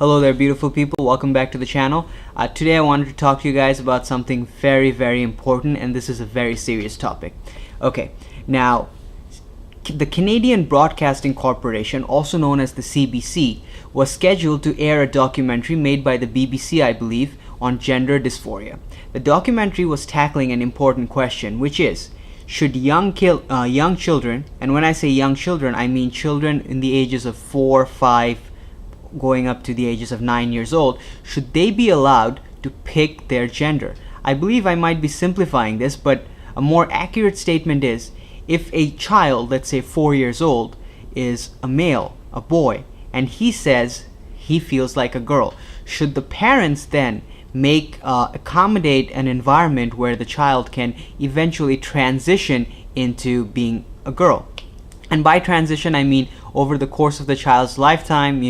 Hello there, beautiful people. Welcome back to the channel. Today I wanted to talk to you guys about something very important, and this is a very serious topic. Okay, now the Canadian Broadcasting Corporation, also known as the CBC, was scheduled to air a documentary made by the BBC, I believe, on gender dysphoria. The documentary was tackling an important question, which is, should young children, and when I say young children, I mean children in the ages of 4, 5, going up to the ages of 9 years old, should they be allowed to pick their gender? I believe I might be simplifying this, but a more accurate statement is, if a child, let's say 4 years old, is a male, a boy, and he says he feels like a girl, should the parents then accommodate an environment where the child can eventually transition into being a girl? And by transition, I mean over the course of the child's lifetime,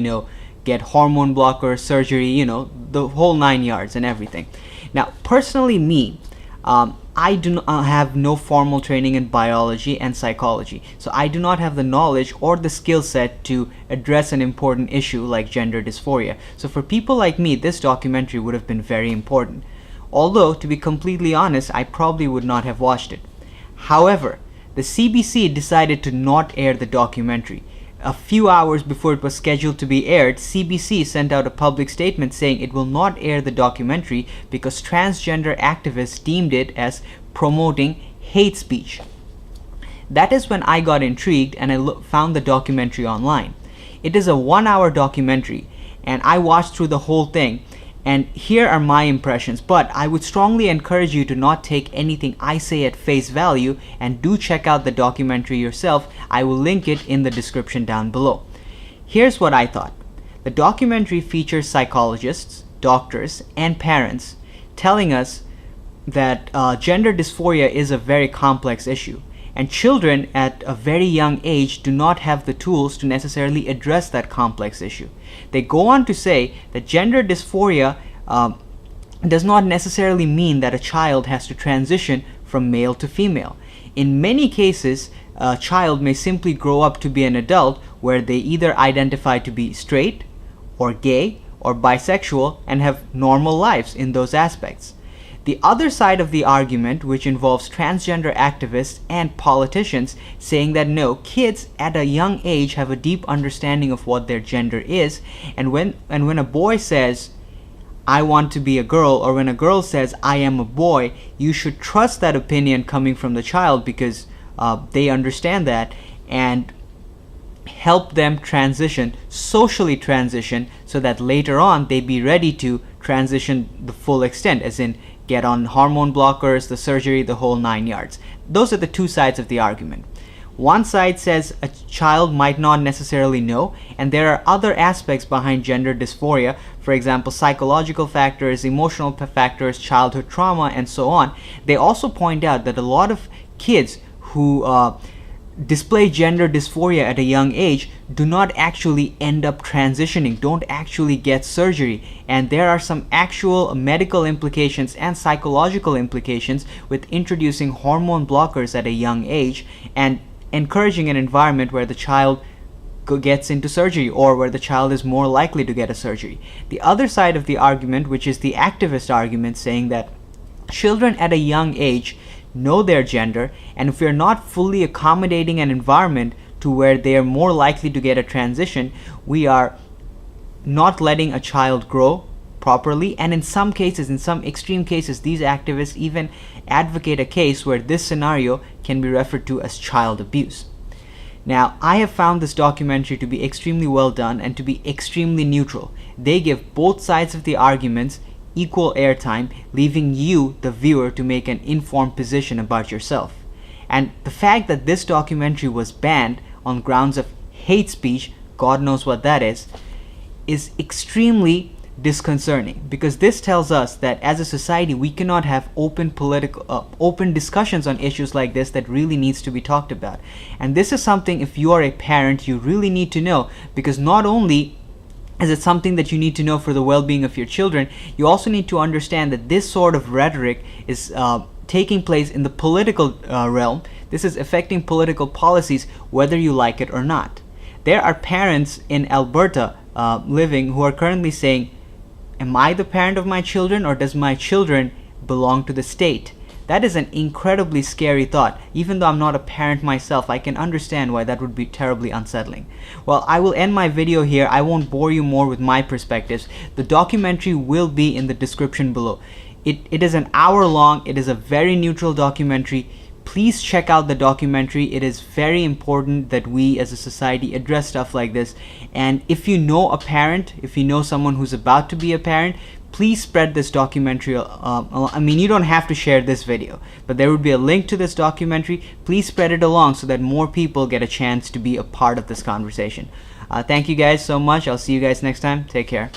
get hormone blocker surgery, the whole 9 yards and everything. Now, personally, I do not have no formal training in biology and psychology, so I do not have the knowledge or the skill set to address an important issue like gender dysphoria. So for people like me, this documentary would have been very important. Although, to be completely honest, I probably would not have watched it. However, the CBC decided to not air the documentary. A few hours before it was scheduled to be aired, CBC sent out a public statement saying it will not air the documentary because transgender activists deemed it as promoting hate speech. That is when I got intrigued and I found the documentary online. It is a 1-hour documentary and I watched through the whole thing, and here are my impressions, but I would strongly encourage you to not take anything I say at face value and do check out the documentary yourself. I will link it in the description down below. Here's what I thought. The documentary features psychologists, doctors, and parents telling us that gender dysphoria is a very complex issue, and children at a very young age do not have the tools to necessarily address that complex issue. They go on to say that gender dysphoria does not necessarily mean that a child has to transition from male to female. In many cases, a child may simply grow up to be an adult where they either identify to be straight or gay or bisexual and have normal lives in those aspects. The other side of the argument, which involves transgender activists and politicians, saying that no, kids at a young age have a deep understanding of what their gender is, and when a boy says, I want to be a girl, or when a girl says, I am a boy, you should trust that opinion coming from the child because they understand that, and help them socially transition, so that later on they be ready to transition the full extent, as in get on hormone blockers, the surgery, the whole 9 yards. Those are the two sides of the argument. One side says a child might not necessarily know, and there are other aspects behind gender dysphoria, for example, psychological factors, emotional factors, childhood trauma, and so on. They also point out that a lot of kids who display gender dysphoria at a young age do not actually end up transitioning, don't actually get surgery, and there are some actual medical implications and psychological implications with introducing hormone blockers at a young age and encouraging an environment where the child gets into surgery or where the child is more likely to get a surgery. The other side of the argument, which is the activist argument, saying that children at a young age know their gender, and if we're not fully accommodating an environment to where they are more likely to get a transition, we are not letting a child grow properly. And in some cases, in some extreme cases, these activists even advocate a case where this scenario can be referred to as child abuse. Now, I have found this documentary to be extremely well done and to be extremely neutral. They give both sides of the arguments equal airtime, leaving you, the viewer, to make an informed position about yourself. And the fact that this documentary was banned on grounds of hate speech, God knows what that is extremely disconcerting, because this tells us that as a society we cannot have open discussions on issues like this that really needs to be talked about. And this is something, if you are a parent, you really need to know, because not only is it something that you need to know for the well-being of your children, you also need to understand that this sort of rhetoric is taking place in the political realm. This is affecting political policies whether you like it or not. There are parents in Alberta living who are currently saying, am I the parent of my children, or does my children belong to the state? That is an incredibly scary thought. Even though I'm not a parent myself, I can understand why that would be terribly unsettling. Well, I will end my video here. I won't bore you more with my perspectives. The documentary will be in the description below. It is an hour long. It is a very neutral documentary. Please check out the documentary. It is very important that we as a society address stuff like this. And if you know a parent, if you know someone who's about to be a parent, please spread this documentary. I mean, you don't have to share this video, but there would be a link to this documentary. Please spread it along so that more people get a chance to be a part of this conversation. Thank you guys so much. I'll see you guys next time. Take care.